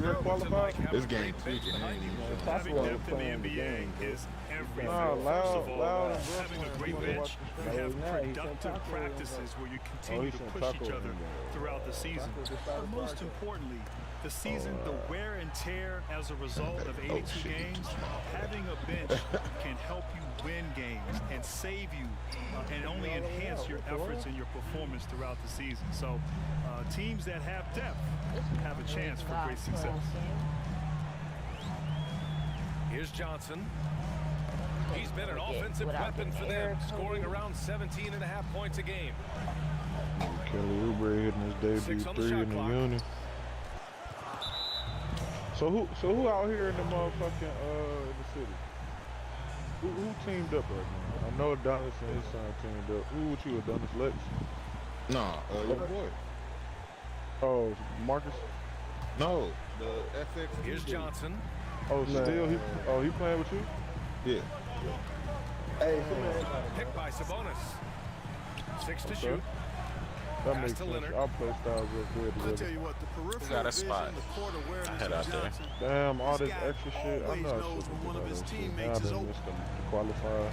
already qualified? This game tweaking. Having depth in the NBA is everything. First of all, having a great bench, you have Nah, he said productive taco practices where you continue to push each other throughout the season. But most importantly, the season, the wear and tear as a result of 82 games, having a bench can help you win games and save you and only enhance your efforts and your performance throughout the season. So teams that have depth have a chance for great success. Here's Johnson. He's been an offensive weapon for them, scoring around 17.5 points a game. Kelly Oubre hitting his debut 3 in the uni. So who out here in the motherfucking in the city? Who teamed up right now? I know Adonis and his son teamed up. Who with you, Adonis Lex? Nah, your boy. Oh, Marcus? No, the FX. Here's Johnson. Oh, still he playing with you? Yeah. Hey, Picked by Sabonis. 6 to Okay. shoot. That Pass makes to sense. Leonard. Our play styles real good I'll tell together. you what, the peripheral got a vision, spot. the court awareness Head of out there. Johnson. Damn, all This this guy extra shit. I always know I knows should when one of his Now teammates is they open. missed them to qualify.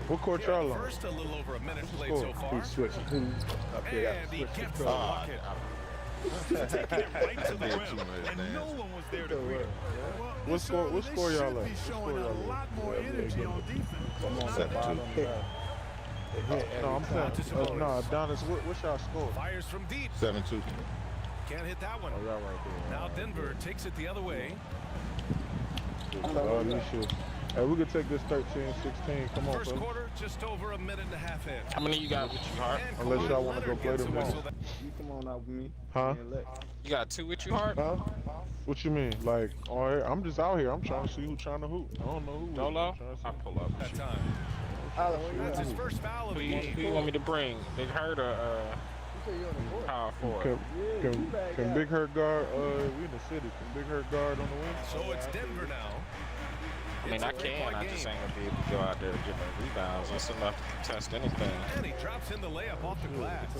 What court Here at y'all on? first, a little over a minute played Score. so far. he's switching. And he gets the bucket. Taking it right to the rim, and no one was there to greet him. What score y'all at? They should be showing a lot more energy on defense. 7-2. No, I'm saying, no, Adonis, what's y'all score? Fires from deep. 7-2. Can't hit that one. Oh, y'all right there. Now Denver takes it the other way. Oh, these shit. Hey, we could take this 13-16. Come on, First fellas. quarter, just over a minute and a half in. How many you got with you, Hart? And Unless y'all Kawhi wanna go Leonard play gets a tomorrow. whistle that- You come on out with me. Huh? You got 2 with you, Hart? Huh? What you mean? Like, all right, I'm just out here. I'm trying to see who's trying to hoop. I don't know who. Dolo? I'm trying to see. I'll pull up. that time. That's his first foul of Who the you, game. who you want me to bring? Big Hurt or power forward? Can Big Hurt guard? We in the city. Can Big Hurt guard on the wing? So it's Denver now. I mean, It's a I can. three-point I just game. ain't gonna be able to go out there and get no rebounds. That's enough to test anything. And he drops in the layup off the glass.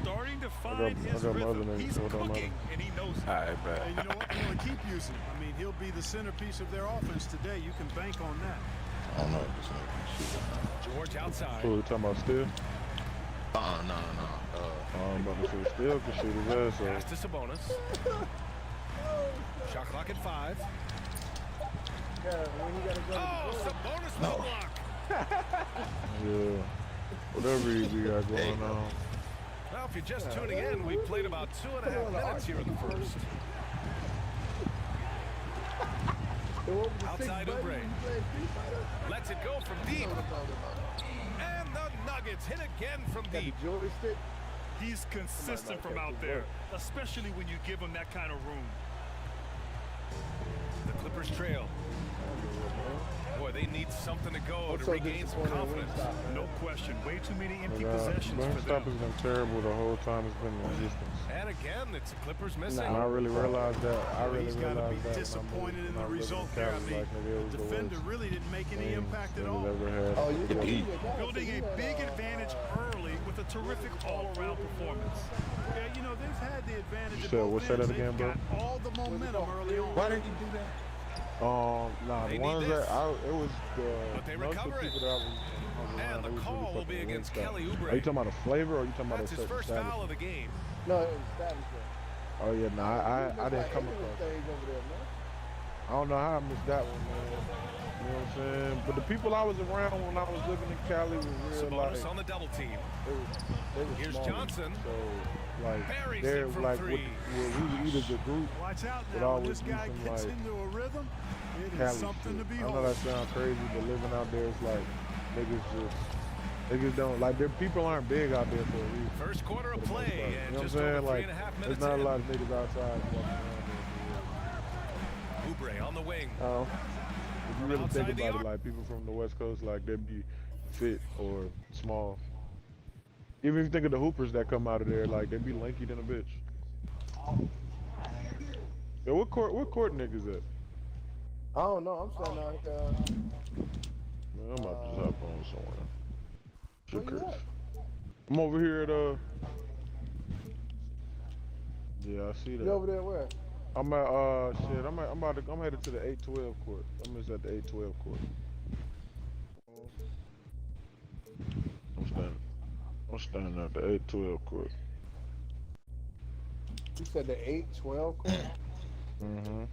Starting to I find his got my other rhythm. name. He's Hold on, cooking, and he knows it. All right, And bet. you know what? They're going to keep using him. I mean, he'll be the centerpiece of their offense today. You can bank on that. I don't know if this nigga George outside. Who we talking about still? No. I'm about to say still can shoot his ass Pass off. to Sabonis. Shot clock at 5. Oh, Sabonis no block. Yeah. Whatever he got going on. Well, if you're just tuning in, we played about 2.5 minutes here in the first. Outside Oubre. Lets it go from deep. And the Nuggets hit again from deep. He's consistent from out there, especially when you give him that kind of room. The Clippers trail. Boy, they need something to go to regain some confidence. No question. Way too many empty But, possessions Wing for Stop them. has been terrible the whole time it's been in existence. And again, it's the Clippers missing. And I really realized that. He's got to be disappointed in the result there. I mean, the defender really didn't make any impact at all. Oh, you can Eat. Building a big advantage early with a terrific all-around performance. Yeah, you know, they've had the advantage You of said, both what's that ends. again, They've bro? got all the momentum early on. Why did you do that? Nah, They the need ones this. that it was the But they most of the recover it. people that I was And the who was call really will fucking be with against Wingstop. Kelly Are you Oubre. talking about a flavor or are you talking about That's a his certain first status? foul of the game. No, it was establishment. Oh yeah, I didn't come across that. Over there, man. I don't know how I missed that one, man. You know what I'm saying? But the people I was around when I was living in Cali was real like Sabonis on the double team. they were Here's small. Johnson. So like Buries they're it from like three. what we would eat as a group. Watch out But now. When always this guy do some, gets like, into a rhythm, it is Cali something shit. to I know behold. that sounds crazy, but living out there is like niggas don't like their people aren't big out there for a reason. First quarter of For the most play, part. You and know what I'm just over saying? 3.5 Like minutes there's not a in. lot of niggas outside walking around there. Oubre on the wing. If you really Outside think the about arc. it, like people from the West Coast, like they be fit or small. Even if you think of the hoopers that come out of there, like they be lanky than a bitch. Yeah, what court niggas at? I don't know. I'm saying out Man, I'm about to just hop on somewhere. Where you Shookers. I'm over here at Yeah, I see that. You over there where? I'm at shit. I'm headed to the 812 court. I'm just at the 812 court. I'm standing at the 812 court. You said the 812 court? Mm-hmm.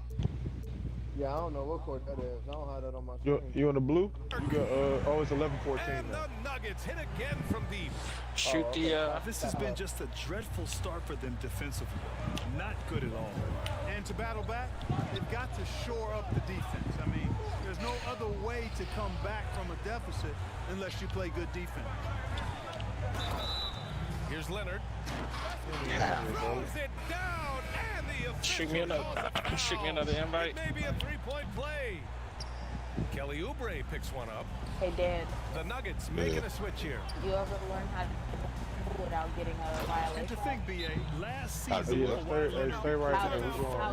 Yeah, I don't know what court that is. I don't have that on my screen. You in the blue? You got it's 11-14 And now. the Nuggets hit again from deep. Shoot the This has been just a dreadful start for them defensively. Not good at all. And to battle back, they've got to shore up the defense. I mean, there's no other way to come back from a deficit unless you play good defense. Here's Leonard. Throws it down, and the shoot me another invite. Maybe a three-point play. Kelly Oubre picks one up. Hey, Dad. The Nuggets making a switch here. You ever learn how to without getting a violation? And to think, BA, last Yeah, season, stay right there. We're going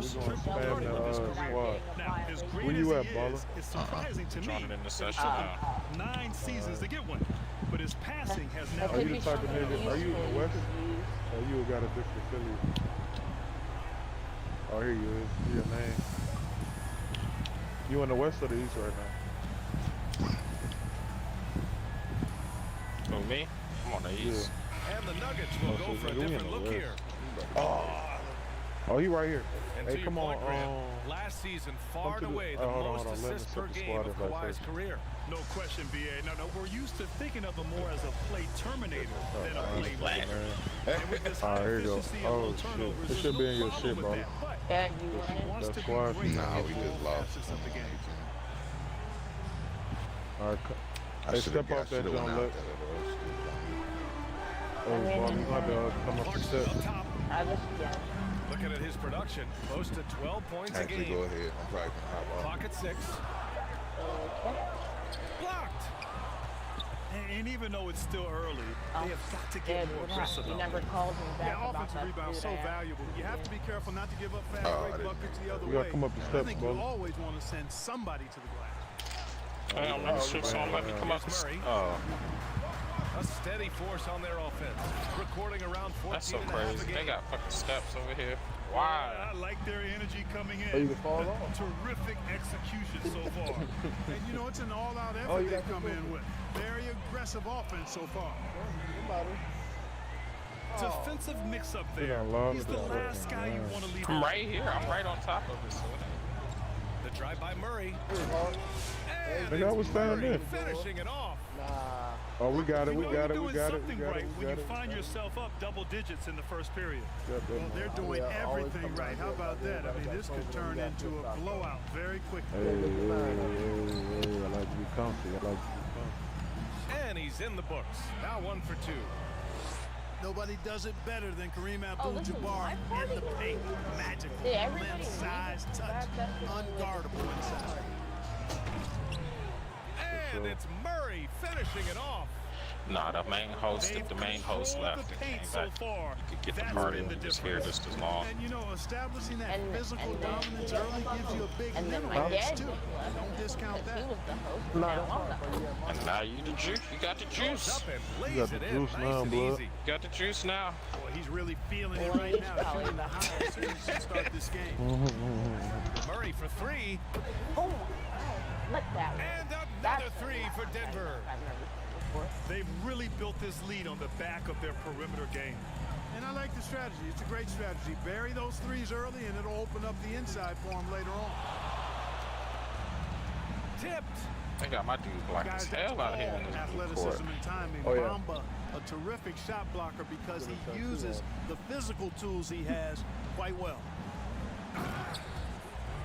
spam the squad. now, as great Where you as at, he baller? is, it's surprising to me. Joining in the session It now. took 9 seasons to get one, but his passing has now Are you the type of nigga? Are you in the West? Or you got a different affiliate? Oh, here you is. Your name. You in the West or the East right now? Who, me? I'm on the East. And the Nuggets will go for a different look here. Oh, he right here. And Hey, to come your on. point, Graham, last season, far and away the most Let me assists per set the game squad of up right Kawhi's there. career. No question, BA. No, we're used to thinking of him more as a play terminator than a playmaker. And with this high Alright, here you go. efficiency and Oh, low shit. turnovers, It there's should be in no your problem shit, with bro. that. But Yeah, you he running? wants That to squad. be great Nah, in we all just lost. facets of the game. Alright, hey, step off that John Lex. Oh, Bob, you got to come up the Clarkson steps. up top. I was, yeah. Looking at his production, close to 12 points a Actually, game. go ahead. I'm probably gonna hop off. Clock at 6. Blocked. And even though it's still early, they have got to get more aggressive. You out never there. called me back Yeah, about offensive that rebound so dude. valuable. You have to be careful not to give up fast Oh, I break didn't buckets the other You gotta way. come up the I steps, think bro. you always want to send somebody to the glass. Hey, I'm gonna shoot someone let me come up. Here's Murray. Oh, A steady force on their offense. Recording around 14 that's so and a half a crazy. They game. got fucking steps over here. I Why? like their energy coming Oh, you in. can fall off. Terrific execution so far. And you know, it's an all-out effort Oh, you they've got come the in with. Very aggressive offense so far. Somebody. Defensive mix-up You there. done lost He's the it. last guy you want to leave I'm alone. right here. I'm right on top of it. So The drive by Murray. And Nigga, I was it's standing Murray there. finishing it off. Nah. Oh, we got it. You We know got you're it. We doing got it. We something got it. right We when got you it. find yourself up double digits in the first period. Well, they're doing Yeah, always everything come right. out How here, about that? I mean, this could turn into a blowout very quickly. Hey, I like to be comfy. I like to be And he's in the books. Now 1 for 2. Nobody does it better than Kareem Oh, this is Abdul-Jabbar my in the party. paint. Magical. Yeah, everybody Length, size, leaves. touch, That's the unguardable inside. And it's Murray finishing it off. nah, the main host. If the main host left and came so back, far. you could get the That's party been the and just hear difference. just as long. And you know, establishing that And- physical and then- dominance early gives you a big And then mental my edge dad too. just left. Don't discount Because he that. was the host. Now I'm the host. And now you the juice. You got the Goes juice. up and You lays got it the in. juice Nice now, and blood. easy. You got the juice now. Boy, he's really feeling it Well, right he's now. probably Shooting the high as soon as he start this game. Murray for 3. Oh, let that one. And another That's 3 for Denver. I've never seen before. They've really built this lead on the back of their perimeter game. And I like the strategy. It's a great strategy. Bury those threes early, and it'll open up the inside for him later on. Tipped. They got my dude black as Guys, that's hell out here all in this court. athleticism and timing. Oh, yeah. Bamba, a terrific shot blocker because he uses the physical tools he has quite well.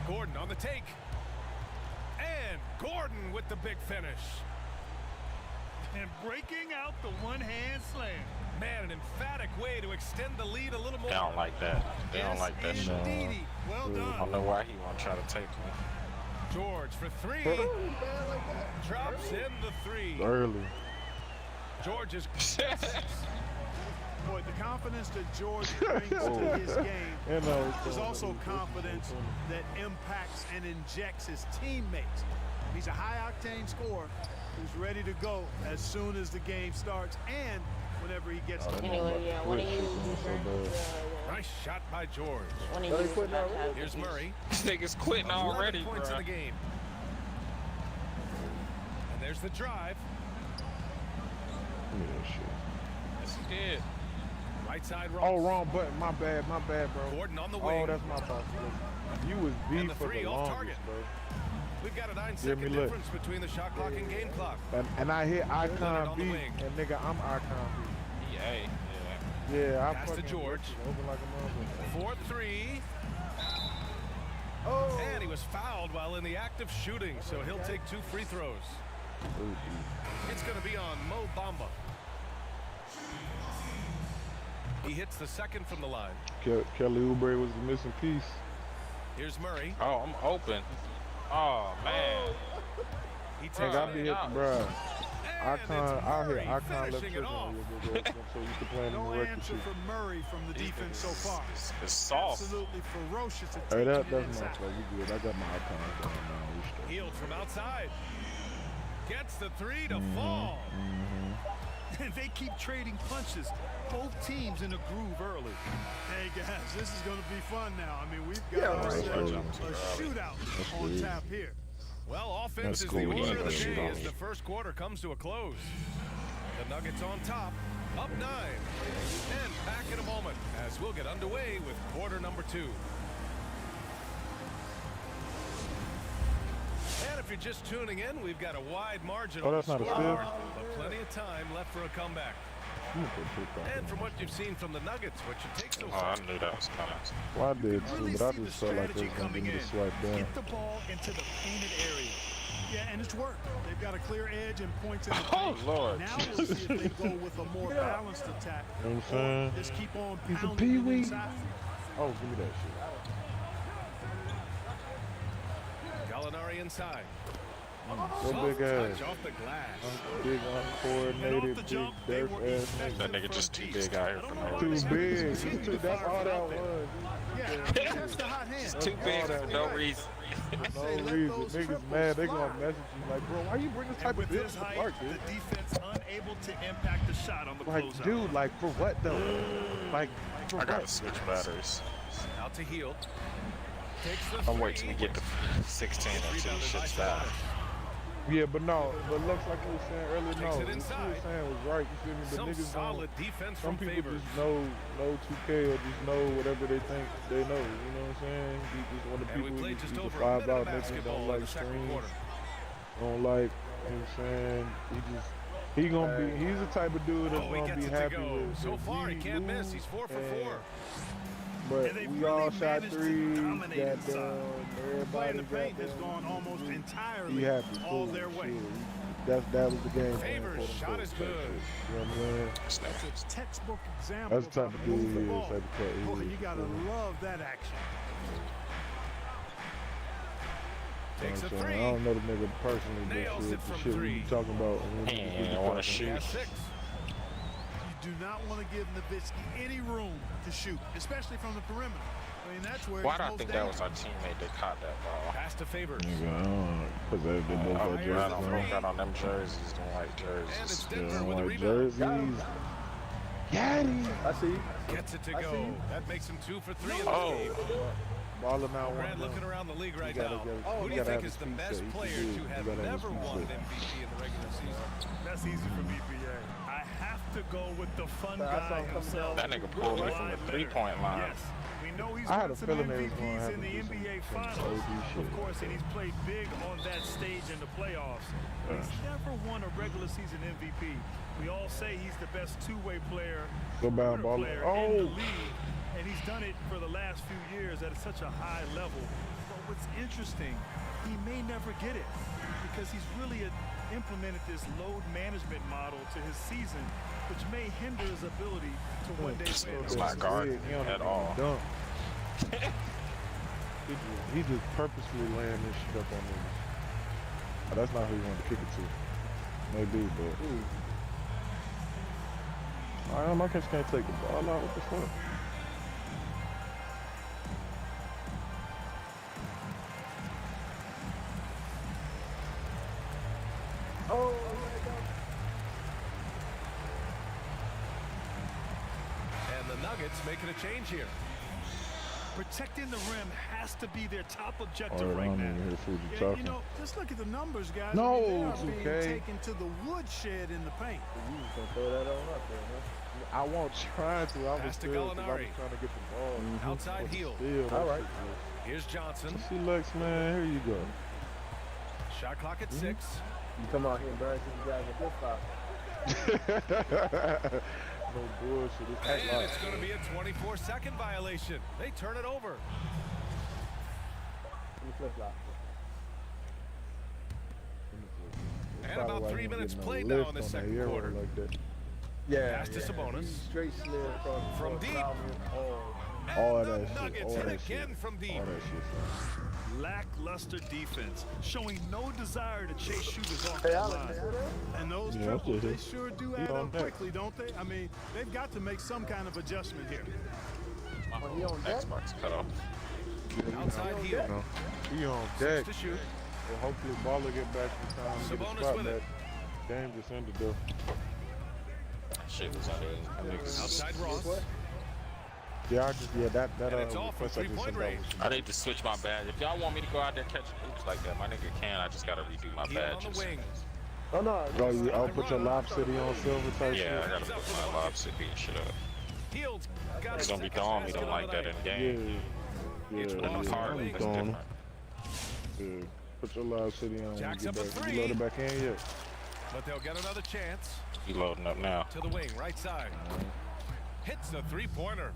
Gordon on the take. And Gordon with the big finish. And breaking out the one-hand slam. Man, an emphatic way to extend the lead a little more. They don't like that. They don't like that shit. Indeedy. Well I done. don't know why he want to try to take me. George for 3. Drops in the 3. Early. George is Boy, the confidence that George brings to his game And is also confidence that impacts and injects his teammates. He's a high-octane scorer who's ready to go as soon as the game starts. And whenever he gets the Anyway, ball. yeah, when you Nice shot by George. when Are they quitting already? Here's Murray. This nigga's quitting 11 already, points in bro. the game. And there's the drive. Yes, he did. Right side Ross. Oh, wrong button. My bad, bro. Gordon on the wing. Oh, that's my fault. You was And B the for three the off longest, target. bro. We've got a Hear 9-second me, look. difference between the shot clock and game clock. And I hit Leonard icon on the B, wing. and nigga, I'm icon EA, yeah. B. Yeah, I Pass to fucking George. open like a motherfucker. 4-3. Oh, And he was fouled while in the act of shooting, so he'll take 2 free throws. It's going to be on Mo Bamba. He hits the second from the line. Kelly Oubre was the missing piece. Here's Murray. Oh, I'm open. Oh, man. He takes Nigga, I it be in. hitting, bro. And Icon, it's I hit Murray icon left finishing trigger it off. so you can play in the no record answer shit. from Murray from the defense so far. It's soft. Absolutely ferocious at Hey, taking it that's my inside. fault. You good. I got my icon going now. We straight. Healed from outside. Gets the 3 to fall. And they keep trading punches. Both teams in a groove early. Hey guys, this is going to be fun now. I mean, we've got ourselves a shootout on tap here. Well, offense That's is cool. the We order ain't of the gonna day shoot as off. the first quarter comes to a close. The Nuggets on top, up 9. And back in a moment as we'll get underway with quarter number 2. And if you're just tuning in, we've got a wide margin Oh, on the that's not a scoreboard, steal? but plenty of time left for a comeback. And from what you've seen from the Nuggets, what you take so Oh, far? I knew that was coming. Well, I did too, Really but I see the just felt like strategy they was gonna coming give me in. the swipe down. Get the ball into the painted area. Yeah, and it's worked. They've got a clear edge and points in the Oh, paint. Lord. Now we'll see if they go with a more balanced attack. You know what I'm Or saying? just keep on He's a pounding peewee. it inside. Oh, give me that shit. Gallinari inside. So big ass. Touch off the glass. Big uncoordinated, big jump, they dirt were ass effective. nigga. That nigga just too big out here for no Too reason. big. That's all that was. Yeah, that's the hot hand. Just too big for no reason. No Say, let reason. those Niggas triples mad. They fly. gonna message you like, bro, why you bring this type And of with bitch his to the height, park, the dude? defense unable to impact the shot on the Like, closeout. dude, like, for what though? Like, for I gotta what? switch batteries. Out to heel. Takes the I'm waiting to get to 16 until the shit's fast. Yeah, but no, but looks like you were saying earlier, Takes no, it what you inside. were saying was right, you feel me? The Some niggas solid don't, defense some from people Favors. just know 2K or just know whatever they think they know, you know what I'm saying? He just one of the And we people played who just the over a 5 minute of out niggas basketball don't in like the second screens, quarter. don't like, you know what I'm saying? He's the type of dude that's Oh, he gonna gets be it to happy go. with So if far, he can't miss. lose He's 4 for and- 4. But And they've we really all shot managed to threes, dominate inside. goddamn, Play in everybody the paint has goddamn, gone almost he entirely happy, all cool, their way. shit. That was the game. Favors, plan, shot is good. You know what I'm saying? That's a textbook example That's the type of of how to dude move the he is, ball. type of cat he Boy, is, you gotta you know. love that action. Takes a You know what I'm saying? three. I don't know the nigga personally, but Nails shit, it the from shit we three. be talking about. And He we ain't be wanna talking shoot. Got 6. You do not want to give Nowitzki any room to shoot, especially from the perimeter. I mean, that's where Why he's do I most think that was dangerous. our teammate that caught that ball? Pass to Favors. Nigga, I don't know. Because they both I got here's got the jerseys three. on. got on them jerseys, them white And it's jerseys. Denver Yeah, with the white rebound. jerseys. Got him. I see you. Gets it to I see go. you. That makes him 2 for 3 in the Oh. game. Balling out Grant one. looking around the league right gotta now. get- Who you do you gotta think have is his the feet best set. He can player do it. to You have gotta have never his feet won an set. MVP in the regular season? That's easy for BPA. I have to go with the fun I saw guy him coming himself. That nigga pulled me from the Kawhi three-point line. Yes. We know he's I had won a some feeling they was gonna MVPs have in to the do NBA some Finals, OD shit. of course, and he's played big on that stage in the playoffs. But he's never won a regular season MVP. We all say he's the best two-way player, Go bound ball. player in the Oh, league, and he's done it for the last few years at such a high level. But what's interesting, he may never get it because he's really implemented this load management model to his season, which may hinder his ability to one day win. It's not guarding He don't at even all. dunk. He just purposely laying this shit up on niggas. Oh, that's not who he wanted to kick it to. Maybe, but. My catch can't take the ball out. What the fuck? Oh, Nuggets making a change here. Protecting the rim has to be their top objective All right, right I now. don't even hear food you Yeah, talking. you know, just look at the numbers, guys. No, I mean, they are it's being okay. taken to the woodshed in the paint. You just gonna throw that on up there, huh? I won't try to. I was Pass to still, 'cause I was Gallinari. trying to get the ball. Outside heel. All right. Here's Johnson. See, Lex, man, here you go. Shot clock at 6. You come out here embarrassing you guys with flip-flop. No bullshit. It's And like, it's going to be a 24-second violation. They turn it over. You flip-flop. And about 3 minutes played now in the second quarter. Like that. Yeah. Pass to Sabonis. He straight slid across From deep. And All the that shit, Nuggets all hit that shit. again from deep. All that shit. Lackluster defense, showing no desire to chase shooters off Hey, the Alex, line. you see that? And those Yeah, triples, okay. they sure do add up quickly, don't they? I mean, they've got to make some kind of adjustment here. He on deck? Xbox cut off. Outside heel. No. He on 6 deck. to shoot. Well, hopefully Baller get back in time to get Sabonis a spot with back. it. Game just ended though. Shit was under. Outside Ross. Yeah, that And it's off from request I just three-point sent out range. was I need to switch my badge. If y'all want me to go out there and catch hoops like that, my nigga can. I just gotta redo my Heel on the badges. wing. Oh, no. I'll put your Lob City on silver type Yeah, I shit. gotta put my Lob City and shit up. Healed. Got It's his gonna be second throwing me basket don't of like the that in night. the Yeah. game. It's In the Ross car, on the wing. that's different. Yeah. Put your Lob City on when you Jacks get up a back. three. You loaded back in yet? But they'll get another chance. He loading up now. To the wing, right side. Hits the three-pointer.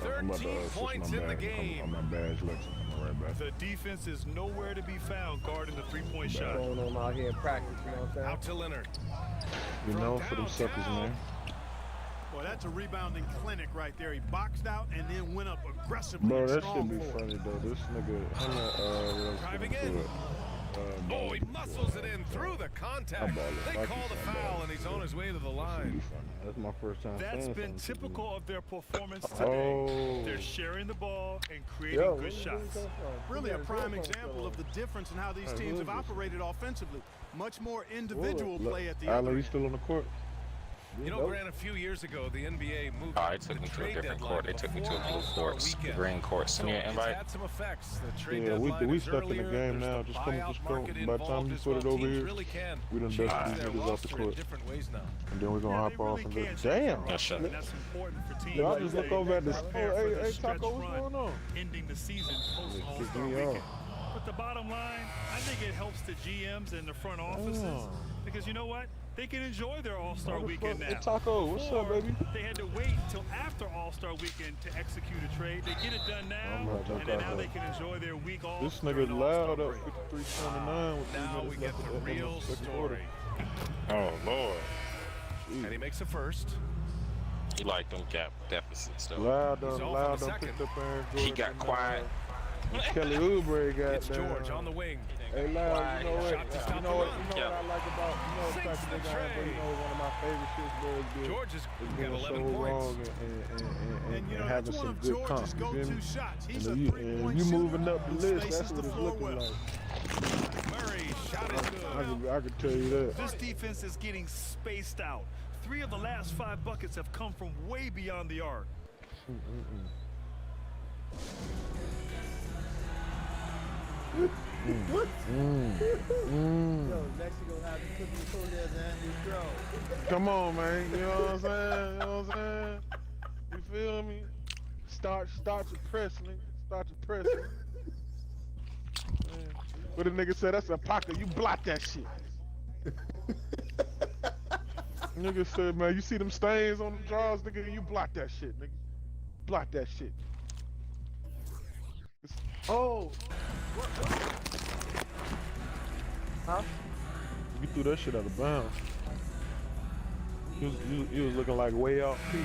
I'm about to 13 switch points my in the badge. game. On my badge, Lex. I'm right back. The defense is nowhere to be found guarding the three-point shot. Going on out here in practice, you know what I'm saying? Out to Leonard. You know, for them suckers, man. Boy, that's a rebounding clinic right there. He boxed out and then went up aggressively. Bro, and that strong should be for it. funny though. This nigga, Driving in. Oh, he muscles it in through the contact. They call the foul, and he's on his way to the line. That's my first time. That's saying been something to typical of their performance today. Oh. They're sharing the ball and creating Yo, good where you shots. come from? Really a You got prime good example from. of the difference in how these Hey, who teams is have this? operated offensively. Much more individual Look, play at the Alan, other you end. still on the court? You know, Grant, a few years ago, the NBA moved Oh, they took me to a different court. They took me to a blue court, the green court. Send me an It's invite. had some effects. The trade Yeah, deadline we is stuck in the earlier. game There's now. the Just come, buyout just go. market By the time involved you as put it well. over Teams here, really can we done change dusted these their niggas off the roster in court. different ways now. And then we're gonna Yeah, hop they off really and can go. change Damn. their roster, Yes, and that's important for teams. Yo, I like just that. look over at this. Prepare for Hey, this hey, stretch Taco, what's run, going on? ending the season post Kick All-Star me weekend. off. But the bottom line, I think it helps the GMs and the front offices Oh. because you know what? They can enjoy their All-Star Motherfucker. weekend Hey, now. Taco, what's up, Before, baby? They had to wait till after All-Star weekend to execute a trade. They get it done now, I'm not and then now talking they about- can enjoy their week off. This during nigga the loud All-Star up break. 53-29 with 3 Now we minutes get left the in real second quarter. story. Oh Lord. And he makes a first. He like them gap deficits though. Loud He's done, off on loud the done second. picked up Aaron He Jordan got and, quiet. Kelly Oubre got It's George on the wing. Hey, Loud, you know what? Shot to stop You the know what? run. You know what I like about the type of Sinks the nigga I am, but you tray. know one of my favorite shits, bro, is being, George has is got being 11 so points. wrong And you know, having that's one some of good comp. George's You feel go-to me? shots. He's And a if you, three-point you shooter moving up the who list, spaces that's what the it's floor looking well. like. Murray shot is good. I could tell you that. This defense is getting spaced out. 3 of the last 5 buckets have come from way beyond the arc. Yo, next you gonna have you cooking food as Andy Stroh. Come on, man. You know what I'm saying? You know what I'm saying? You feel me? Start your press, nigga. Start your press. Man. What the nigga said? That's a pocket. You block that shit. Nigga said, man, you see them stains on the drawers, nigga? You block that shit, nigga. Block that shit. Oh! Huh? You threw that shit out of bounds. You was looking like way off feet.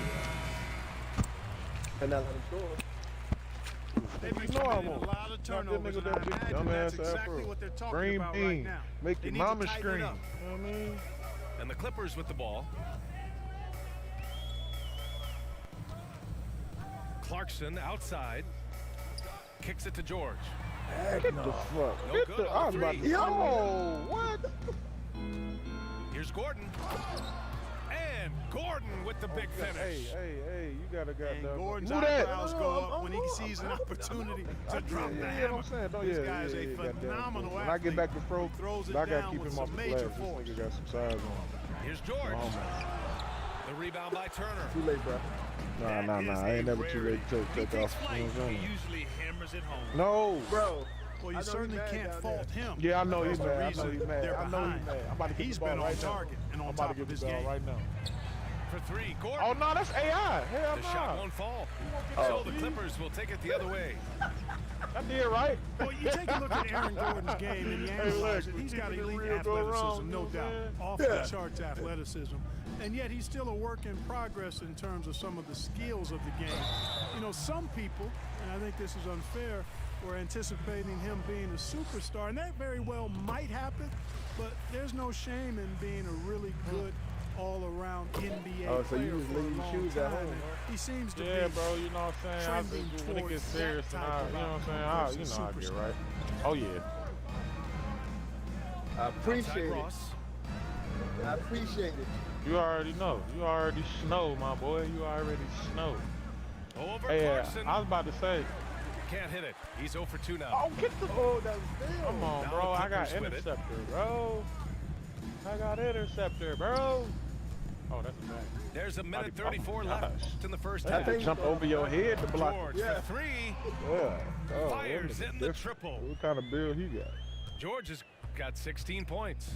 And now let him score. They've been You know I committing won't. a lot of Not that turnovers, nigga and I that big imagine that's dumbass exactly afro. what they're talking Green about bean. right now. Make They your need to mama tighten it scream. up. You know what I mean? And the Clippers with the ball. Clarkson outside. Kicks it to George. Get the fuck. No Get good the, on I was the about to three. Yo, what? Here's Gordon. And Gordon with the big finish. Hey, you gotta And goddamn. Gordon's Who that? eyebrows go up when he sees an opportunity to drop the hammer. This guy is a phenomenal athlete. When I get back to pro, throws it I gotta down keep with him off some the major glass. force. This nigga got some size on him. Here's George. Oh, The rebound by Turner. Too late, bro. Nah. I ain't never too late to take off. You know what I'm He saying? usually hammers it home. No. Bro. Well, you I know certainly he's mad can't down fault there. him. Yeah, I know he's That's the mad. I know reason he's mad. they're I know he's behind. mad. I'm about to get He's the ball been on right target now. and on I'm about top to of get his the ball game. right now. For three, Gordon. Oh no, that's AI. Hell The no. shot won't fall. So the Clippers will take it the other way. I did right. Well, you take a look at Aaron Gordon's game and you analyze it. He's got elite athleticism, no doubt. Off the charts athleticism. And yet he's still a work in progress in terms of some of the skills of the game. You know, some people, and I think this is unfair, were anticipating him being a superstar, and that very well might happen, but there's no shame in being a really good all-around NBA Oh, so you player just for a leave your long shoes at time. home, And huh? he seems to Yeah, be bro. You know what I'm saying? trending When it gets towards serious, that and type you know what I'm of saying? outcome You versus know I get superstar. right. Oh yeah. I appreciate it. Ross. I appreciate it. You already know. You already snow, my boy. You already snow. Over Hey, Clarkson. I was about to say. Can't hit it. He's 0 for 2 now. Oh, get the. Oh, that was still. Come on, Now bro. the I got Clippers with it. interceptor, bro. I got interceptor, bro. Oh, that's a bad. There's a minute Oh, 34 gosh. left in the first That half. to jump over your head to block. George Yeah. for three. Yeah. Oh, Fires that nigga in the different. triple. What kind of build he got? George has got 16 points.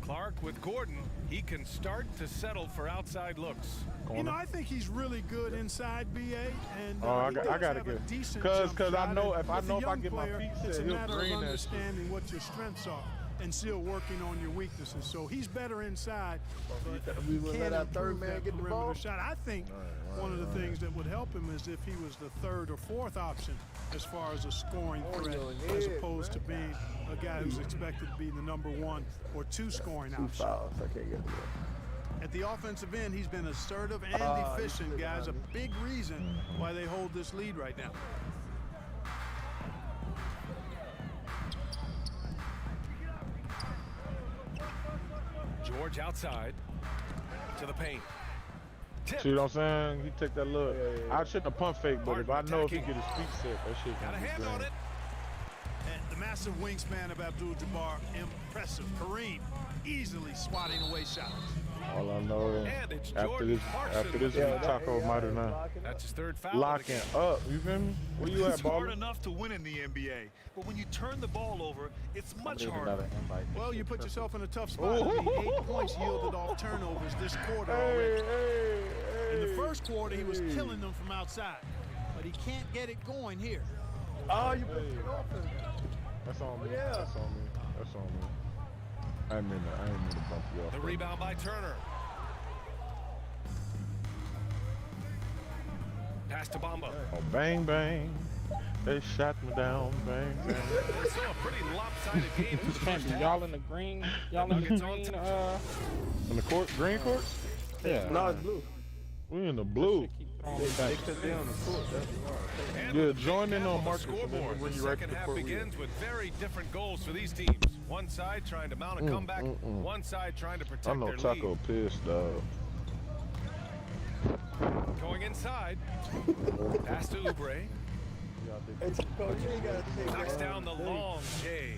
Clark with Gordon. He can start to settle for outside looks. You know, I think he's really good inside BA, and Oh, I he got- does I gotta have a get- decent 'cause jump I shot, know and if I with a know if I young get my player, feet it's set, a he'll matter of green that shit. understanding what your strengths are and still working on your weaknesses. So he's better inside, but We would can't let our third improve man that get the perimeter ball. shot. I think one of the things that would help him is if he was the third or fourth option as far as a scoring threat, as opposed to being a guy who's expected to be the number one or two scoring Two option. fouls. I can't get it. At the offensive end, he's been assertive and efficient, guys. A big reason why they hold this lead right now. George outside to the paint. Tip. See what I'm saying? He take that look. I shouldn't have pump fake, but if I know if he get his feet set, that shit Got a gonna be hand on grand. it. And the massive wingspan of Abdul-Jabbar, impressive. Kareem easily swatting away shots. All I know is And it's after Jordan this, Clarkson. Taco might have not That's his third foul. locking up. You feel me? Where you at, It's hard baller? enough to win in the NBA, but when you turn the ball over, it's much harder. Well, you put yourself in a tough spot. I mean, 8 points yielded off turnovers this quarter already. In the first quarter, he was killing them from outside, but he can't get it going here. Oh, you put it off him. That's on me. Yeah. That's on me. That's on me. I ain't mean to bump you off. The rebound by Turner. Pass to Bamba. Oh, bang, bang. They shot me down, bang, bang. So a pretty lopsided game for the Can't first be half. y'all in the green. Y'all in the Nuggets on green. top. In the court, green courts? Yeah. No, it's blue. We in the blue. Keep throwing it back. Because they on the court. That's why. And Yeah, with the join in cap on the Marcus and then scoreboard. we'll bring The you right to second the half court we begins with very different goals for these teams. One side trying to mount a comeback, one side trying to I protect know their Taco lead. pissed, dog. Going inside. Pass to Oubre. Hey, Coach, you ain't got to take Knocks that. down the long J.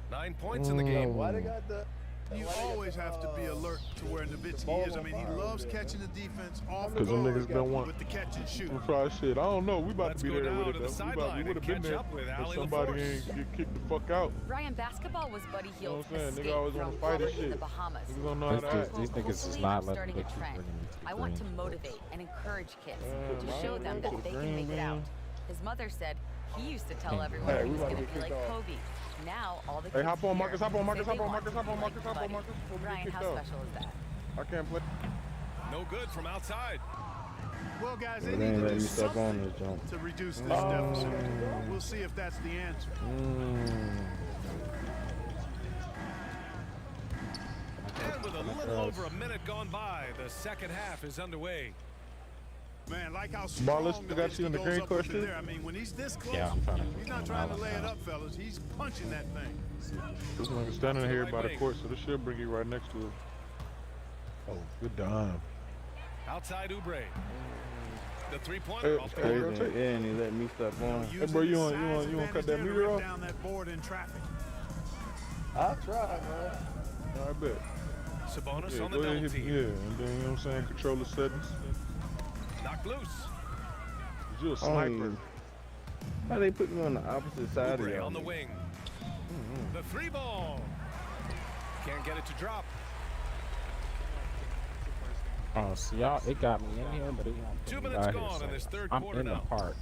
9 points in the game. Why they got the... You always have to be alert to where Nowitzki is. I mean, he loves catching the defense off the Because them goal niggas been want. with the catch and shoot. We probably shit. I don't know. We about Let's to be go there down with to it, the though. We sideline would have and been catch there up with if Ali somebody LaForce. ain't get kicked the fuck out. Ryan, basketball was Buddy You know Hield's what I'm saying? escape Nigga always from wanna fight and poverty in the shit. Bahamas. Niggas don't know how to act. These niggas is Hopefully not they're letting starting the a bitches trend. bring him to the I want to green. motivate and encourage kids to man, show them that to the they can green, make it man. out. His mother said he used to tell Hey, everyone hey, he we was about to going to get be like kicked off. Kobe. Now all the Hey, kids hop on, here Marcus, hop on, say Marcus, they hop on, want Marcus, to hop be on, like Marcus, hop on, Buddy. Marcus. Before we get Ryan, kicked how off. special is that? I can't play. No good from outside. Well, guys, they They need ain't to letting do me step on something this jump. to reduce this deficit. We'll see if that's the answer. And with a little over a minute gone by, the second half is underway. Man, like how Ballers, strong they got you in the Nowitzki green goes up court with it too? there. I mean, when he's this close, Yeah, I'm trying to- he's not trying to lay it up, fellas. He's punching that thing. This nigga standing here by the court, so this should bring you right next to it. Oh, good dime. Outside Oubre. The three-pointer off the Crazy. mark. Yeah, and he let me step on. Hey, bro, you want cut that meter off? Down that board in traffic. I'll try, man. I bet. Sabonis Yeah, on the go ahead double and hit, team. yeah, and then, you know what I'm saying, control the settings. Knocked loose. You're a sniper. How they put me on the opposite side of Oubre y'all? on the wing. The three ball. Can't get it to drop. Oh, see y'all, it got me in here, but it won't. 2 minutes gone in this third I'm quarter in now. the park.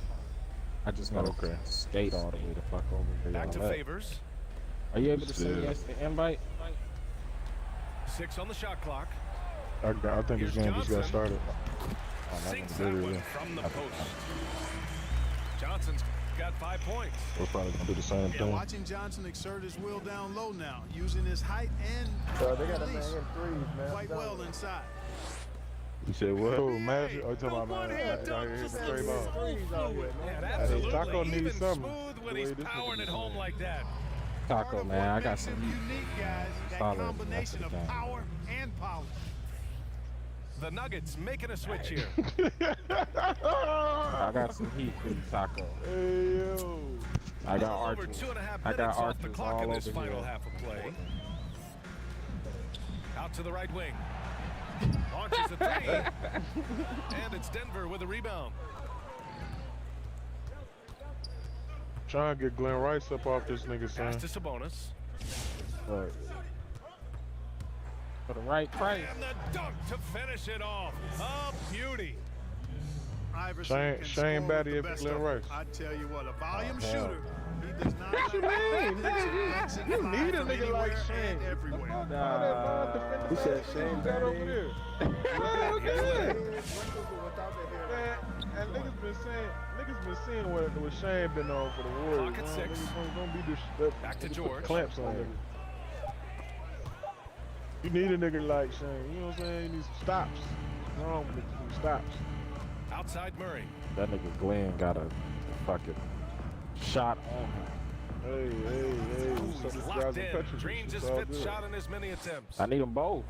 I just gotta skate all the way the fuck over here. Back to y'all at. Favors. Are you able to send me the invite? 6 on the shot clock. I think this Here's game just got Johnson. started. Sinks that one from the post. Johnson's got 5 points. We're probably gonna do the same Yeah, thing. watching Johnson exert his will down low now, using his height and So they got a man release in threes, man. quite well inside. You said what? Oh, Magic? Oh, you talking about one-hand dunk hit the just straight ball. Yeah, Hey, absolutely. Taco Even needs something. smooth when The way he's this powering nigga it home like that. Taco, man, I got some heat. Unique guys, that Solid combination of after the game. power and polish. The Nuggets making a switch here. I got some heat for you, Taco. Hey, yo. I got Over archers. 2.5 I minutes got off the archers clock all in this over final here. half of play. Out to the right wing. Launches a three. And it's Denver with a rebound. Trying to get Glenn Rice up off this nigga, Pass son. to Sabonis. Look. For the right price. And the dunk to finish it off. A beauty. Iverson can Shane score Batty with the if best Glenn of Rice. them. I tell you what, a volume hell shooter. He does not What you mean? nigga, You need a nigga like Shane. everywhere. He said Shane That over Batty. there. Well, look at that. Man, and niggas been seeing what Shane been on for the Warriors. Clock at 6. Niggas don't be this. Back to niggas put George. Clamps on niggas. You need a nigga like Shane. You know what I'm saying? You need some stops. What's wrong with some stops? Outside Murray. That nigga Glenn got a fucking shot on him. Hey. What's He's up, locked guys in. in Petrus? Dreams his It's all 5th good. shot in as many attempts. I need them both.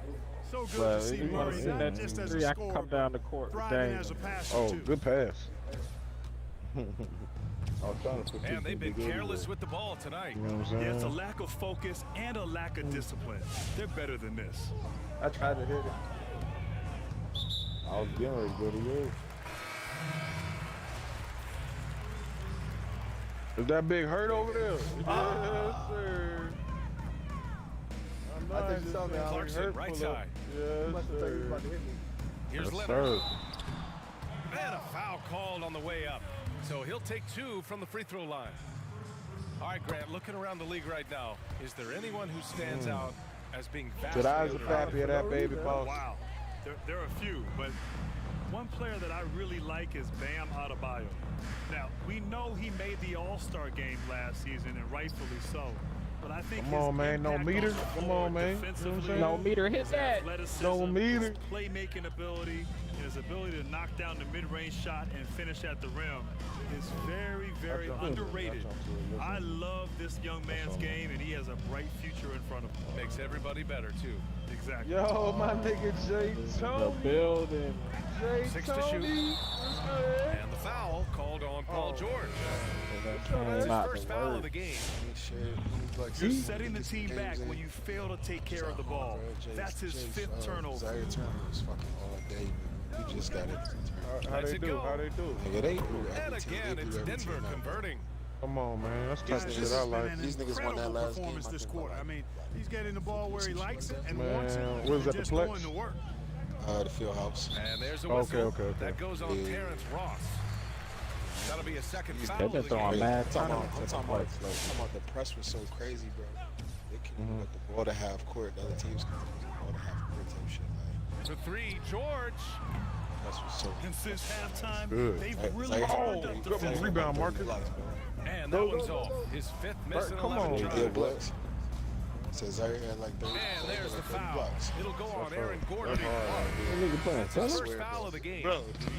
So good But to see if you want Murray to see not that just as three, a I can scorer, come down the court thriving today. as a passer Oh, too. good pass. I was trying to put And they've been two big careless everywhere. with the ball tonight. You know what I'm saying? Yeah, it's a lack of focus and a lack of discipline. They're better than this. I tried to hit it. I was getting ready to go to you. Is that big hurt over there? Yes, sir. I think you saw me. I was Clarkson, hurt. right pull up. side. Yes, Must have thought you was sir. about to hit me. Here's Yes, Leonard. sir. And a foul called on the way up. So he'll take 2 from the free throw line. All right, Grant, looking around the league right now, is there anyone who stands out as being vastly Good eyes are underrated? happy of that baby boss. Wow. There are a few, but one player that I really like is Bam Adebayo. Now, we know he made the All-Star game last season, and rightfully so. But I think Come his on, man. No impact meter. on the Come floor on, man. You know what I'm defensively, saying? No meter, hit his that. athleticism, No meter. his playmaking ability, and his ability to knock down the mid-range shot and finish at the rim is very, very That's on- underrated. that's on- I love this young man's game, and he has a bright future in front of him. Makes everybody better, too. Exactly. Yo, my nigga Jay The Tony. building. Jay 6 to Tony. shoot. What's good? And the foul called on Paul George. It's his Not first the foul of word. the game. You're setting the team back when you fail to take care of the ball. That's his 5th turnover. Zaire Turner was fucking all day, man. He just got it. How Lets they it do? go. How they do? Nigga, they blew And every team. again, They it's blew every Denver team out. converting. Come on, man. That's the type of Guys, shit this I has been like. an These niggas won that incredible last game, performance I this think, quarter. like- I mean, he's getting the ball where he likes it and Man, wants it. what is and that, the just Plex? going to work. The field house. And there's a Okay, whistle. okay. That goes on Yeah. Terrence Ross. That'll be a second foul They've of been the throwing game. mad I'm tournaments in the talking place about, lately. the press was so crazy, bro. They couldn't let the ball to half court. The other teams couldn't get the ball to half court type shit. Like, The 3, George. press was so And since halftime, Good. they've Zaire- really Zaire- turned Oh, up good defensively. rebound, Marcus. blocks, bro. And that one's off. His 5th miss in Come 11 on, He tries. did blocks. Says Zaire had like 30. And there's the like 30 foul. blocks. It'll go on Aaron Gordon. That's hard. That nigga playing That's his tennis? first foul of the game.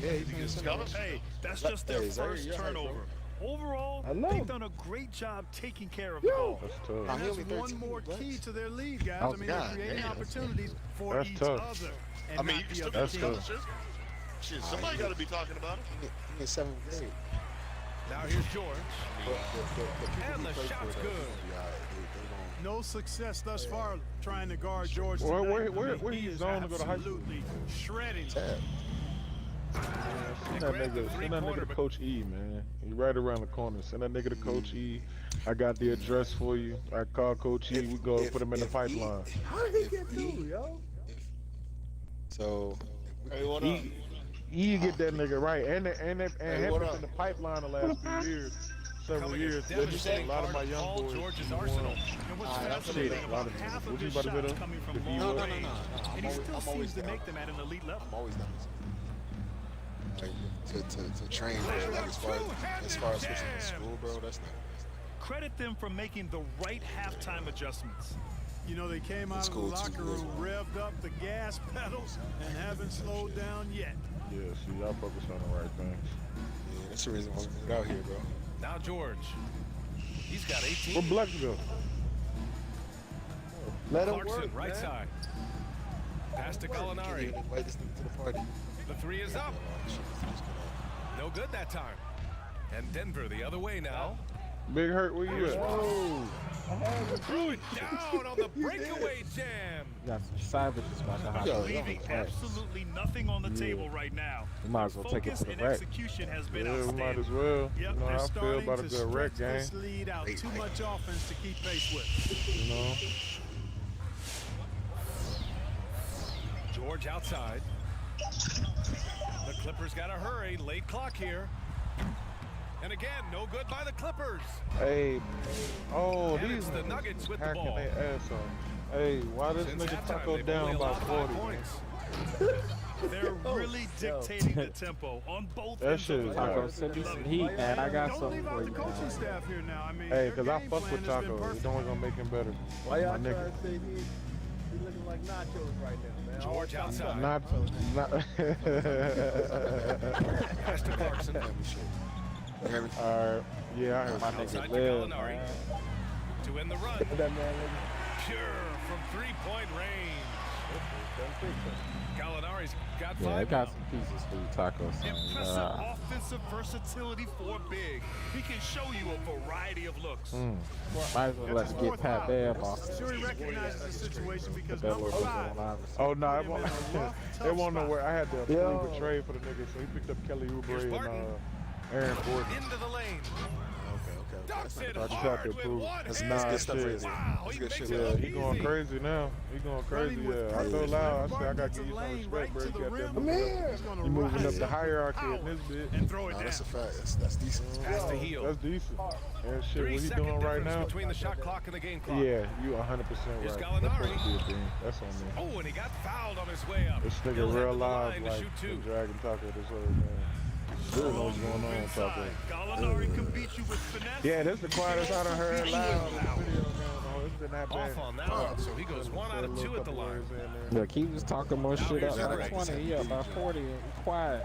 Yeah, he playing center. Hey, that's just their Hey, Zaire, first you're hype, bro. turnover. Overall, I know. they've done a great job taking care of the ball. That's tough. And that's one more key to their lead, guys. I mean, they're creating opportunities for That's each tough. other. And I mean, not you the still other got team. scholarship. Shit, somebody got to be talking about it. He in 7th grade. Now here's George. And the shot's good. No success thus far trying to guard George. Where tonight. he is zoned to go to high school? absolutely shredding. Send that nigga to Coach E, man. He right around the corner. Send that nigga to Coach E. I got the address for you. I call Coach E. We go put him in the pipeline. How did he get through, yo? So, Hey, what up? E get that nigga right, and him in the pipeline the last few years, several years. A lot of my young boys. George's arsenal. And what's Shit, fascinating a lot about of half niggas. of What you his about to shots hit him? coming from If he long was- range, and he still I'm seems always to down. make them at an elite level. I'm always down to train, bro. Like as far as switching to school, bro, that's not. Credit them for making the right halftime adjustments. You know, they came out of the cool, too, locker room, as well. revved up the gas pedals, and haven't slowed down yet. Yeah, see, y'all focus on the right things. Yeah, that's the reason why we moved out here, bro. Now George. He's got 18. Where Black go? Let him Clarkson, work, right man. side. Pass to Can't Gallinari. even invite this nigga to the party. The three is up. No good that time. And Denver the other way now. Big Hurt, where you at? Threw it down on the breakaway jam. You got some savages about to hop in. Leaving absolutely nothing on the table right now. We might as well take it Focus to the and wreck. execution has been Yeah, we outstanding. might as well. Yep, You know they're how I feel starting about a to good wreck stretch game. this lead out. Too much offense to keep pace with. You know? George outside. The Clippers got to hurry. Late clock here. And again, no good by the Clippers. Hey, oh, And these it's the niggas Nuggets with the hacking ball. their ass on. Hey, why this Since nigga halftime, Taco they've down only by allowed 40? 5 points. They're really dictating the tempo on both That ends shit of the is floor. Taco, send me some heat, man. I got Don't something leave for out you, the coaching man. staff here now. I mean, Hey, their because I game fuck plan with has been Taco. perfect. It's only going to make him better. Why y'all My trying nigga. to say he looking like nachos right now, man? George outside. Not. Pass to Clarkson. You hear me? Alright. Yeah, I heard My you. nigga Outside to live, Gallinari. man. To end the run. That man, Pure from three-point range. Gallinari's got Yeah, I 5 got now. some pieces for you, Taco. Son. Impressive offensive versatility for big. He can show you a variety of looks. Might as well let's get Pat Bear off. I'm sure he recognizes the situation because That number little 5 Oh, no, it put him won't, in a rough, tough it won't know spot. where. I had to approve a trade for the nigga, so he picked up Kelly Here's Oubre and Barton. Aaron Gordon. Into the lane. Okay. Dunks it I just have hard to with approve. one That's hand. Nah, good stuff shit. right there. Wow, That's he good makes shit. it Yeah, look he going easy. crazy now. He going crazy, Running with yeah. I purpose, told Lyle, I man. said, I got Barton's to give you a some lane respect, right bro. to You the got rim. that He's gonna You moving rise up the up hierarchy with in this bit. and throw it No, down. that's a fact. That's decent. Pass to heel. That's decent. And shit, 3 what he second doing right difference now? between the shot clock and the game clock. Yeah, you 100% Here's right. Gallinari. That's supposed to be a thing. That's on me. Oh, and he got fouled on his way up. This He'll nigga head real to the live, line to like, shoot 2. the Dragon Taco this whole man. Really know what's going on, Taco. Inside. Gallinari can beat you with finesse. Yeah, this is the quietest I done heard live on the video game. Oh, it's been that bad. Off on that one, so he goes 1 out of 2 at the line. Look, he was talking more shit up here's by Drake. 20. He up by 40. Quiet.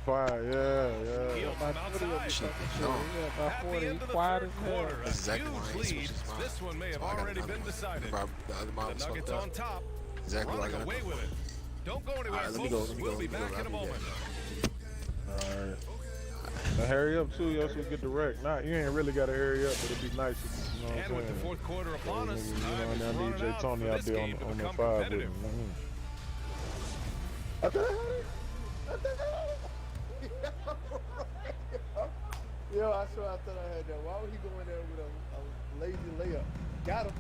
Quiet, yeah. Heel from outside. He up by At 40. the end of the Quiet third as hell. quarter, a That's exactly why I huge ain't lead. switched mine. This one may have So I got already another been one. decided. The other mom The was Nuggets fucked on up. top, Exactly what I running got. away with it. Don't go anywhere, All right, let me folks. go, We'll be let me back go. in a moment. Alright. Now hurry up too, yo, so we get the wreck. Nah, you ain't really gotta hurry up, but it'd be nice if you know what And I'm with the saying. fourth quarter upon us, You time know, is and I need running Jay out Tony for out this there game to on the become 5 with competitive. him. I thought I had it. Yo, I swear I thought I had that. Why would he go in there with a lazy layup? Got him.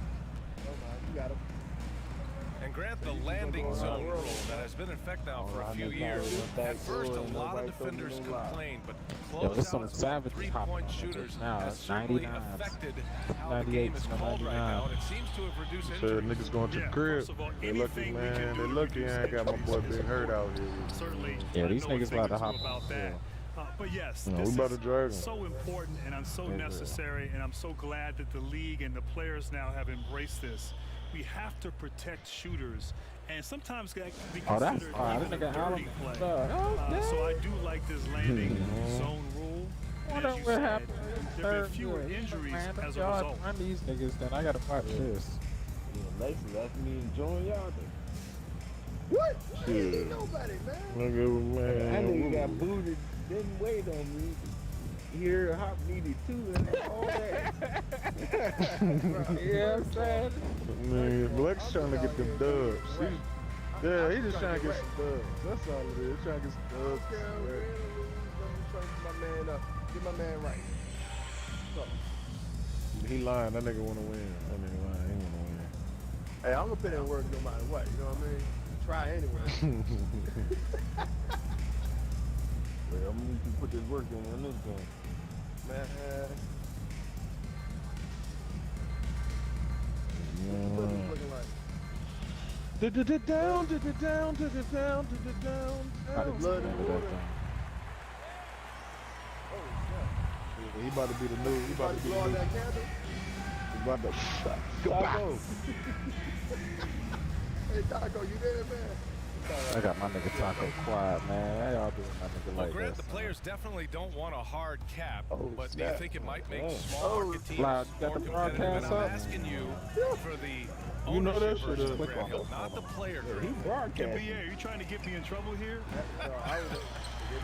Oh my, you got him. And grant the landing zone rule that has been in effect now for a few years. At first, a lot of defenders complained, but there's some closeouts savages from hopping three-point on shooters this now. has It's certainly 99s. affected how the game is 98s, called right 99. now, and it seems to have reduced So injuries. niggas going to the Yeah, crib. first of all, They lucky, anything we man. can do They to lucky I reduce ain't got my boy injuries Big is Hurt out here. Certainly, Yeah, I these know niggas a thing or about to two hop about on, that. But yes, You know, we this about to drag 'em. is so important and I'm so Yeah. necessary, and I'm so glad that the league and the players now have embraced this. We have to protect shooters, and sometimes that can be Oh, that's considered all right. even That a nigga Allen. dirty play. Oh, So I do like this landing zone rule. Wonder as you what said, happened. there'll be fewer injuries as a y'all result. run these niggas, then I gotta watch this. Yeah, Lacey, that's me enjoying y'all. What? I Shit. ain't see nobody, man. Look at him, man. That nigga got booted, didn't wait on me. Here, Hop needed two and all that. Yeah, I'm saying. Man, Black's trying to get them dubs. Yeah, he just trying to get some dubs. That's all it is. Trying to get some dubs. Okay, I'm ready to lose. I'm trying to get my man up. Get my man right. So, He lying. That nigga want to win. That nigga lying. He want to win. hey, I'm gonna put in work no matter what. You know what I mean? Try anyway. Well, I'm gonna need you to put this work in this game. Man. What is it looking like? Down, down, down. I didn't Blood see and that water. thing. He about to be the new. He about to be Blow the out new. that candle? He about to. Taco. Hey, Taco, you there, man? I got my nigga Taco quiet, man. How y'all doing my nigga Well, like Grant, that? the players definitely don't want a hard cap, Oh, but do you snap. think it might make Oh. small market teams Loud, you got more the competitive? broadcast And I'm up? asking you for the You know that ownership shit versus is- Grant Hill, not the player He group. And broadcasting. BA, are you trying to get me in trouble here?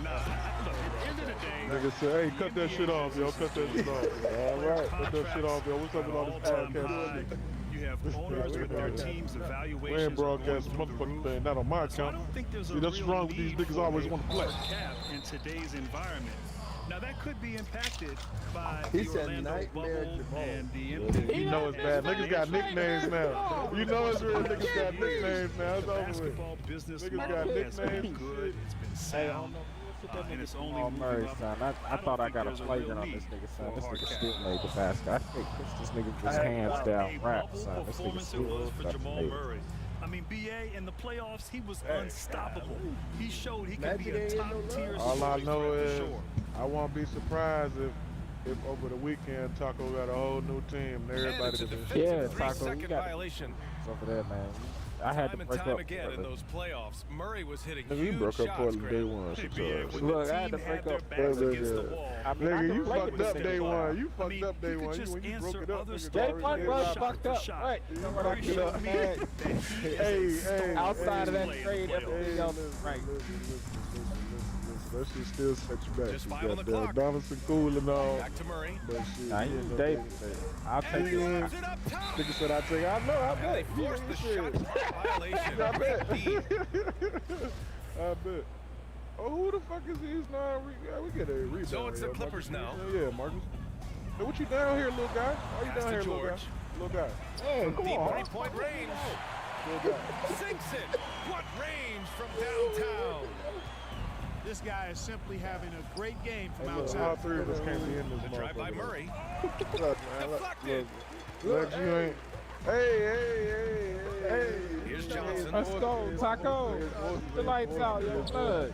Nah, look, at the end of the day, Nigga say, hey, cut that shit off, yo. Cut that shit off. All right, cut that shit off, yo. What's up with all this all-time high. podcast? You have owners with their teams' We ain't evaluations going broadcasting through the motherfucking roof. thing. Not on my So I account. don't think there's See, a that's real wrong with these need niggas for always a want to play. hard cap in today's environment. Now that could be impacted by He the said Orlando nightmare bubble Jamal. and the impact. You know it's bad. Niggas got nicknames now. You know it's real. Niggas got nicknames now. It's The over with. basketball business Niggas model got has been nicknames. good. It's been sound. And it's only Oh, moving Murray, up. son. I don't thought I think got a there's real flagrant on need this nigga, son. for a This hard nigga cap. still made the basket. I think this nigga was Hey, hands what down A rap, bubble son. This nigga performance it still was for got Jamal made. Murray. I mean, BA in the playoffs, he was unstoppable. He showed he could be Magic a ain't top no love. tier All I scoring know threat is for sure. I won't be surprised if over the weekend Taco got a whole new team and And everybody it's a could be. defensive Yeah, Taco, you 3-second got violation. it's over there, man. I had to Time and break time up. again in brother. those playoffs, Murray was hitting Nigga, you huge broke up shots, Portland day Grant. one. Hey, Shut BA, your ass when up. Look, the I had team to had break their up- backs Yeah, against the yeah. wall, I mean, I Nigga, can you play fucked with up this day nigga. one. You I fucked mean, up day you could one. just When you broke answer it up, other nigga, stuff. Day already one did was it. shot fucked for up. shot. Right. You know what I Murray get showed up, me man? that he is Hey, a hey, star Outside of that play in the trade, playoffs. everything else is right. Listen. That shit still set you back. Just You 5 on got the that clock. Donaldson cool and all. Back to Murray. But shit, Nah, you he ain't was no David. nigga. I'll And take he it. slams it up top. Nigga said I take. I know. I And they bet. forced the Shit. shot clock violation. I bet. Repeat. I bet. Oh, who the fuck is these now? We get a rebound. So it's the yo, Clippers Marcus. now. Yeah, Marcus. Hey, what you down here, little guy? Why you Pass down to here, little guy? George. Little guy. Hey, From come deep on. three-point range. Little guy. Sinks it. What range from downtown? This guy is simply having a great game Hey, look, all three of us can't be in this The drive by motherfucker. Murray. Look, man. Deflected. Look, you ain't. Hey. Here's Johnson. Let's go, Taco. The lights out, yo, blood.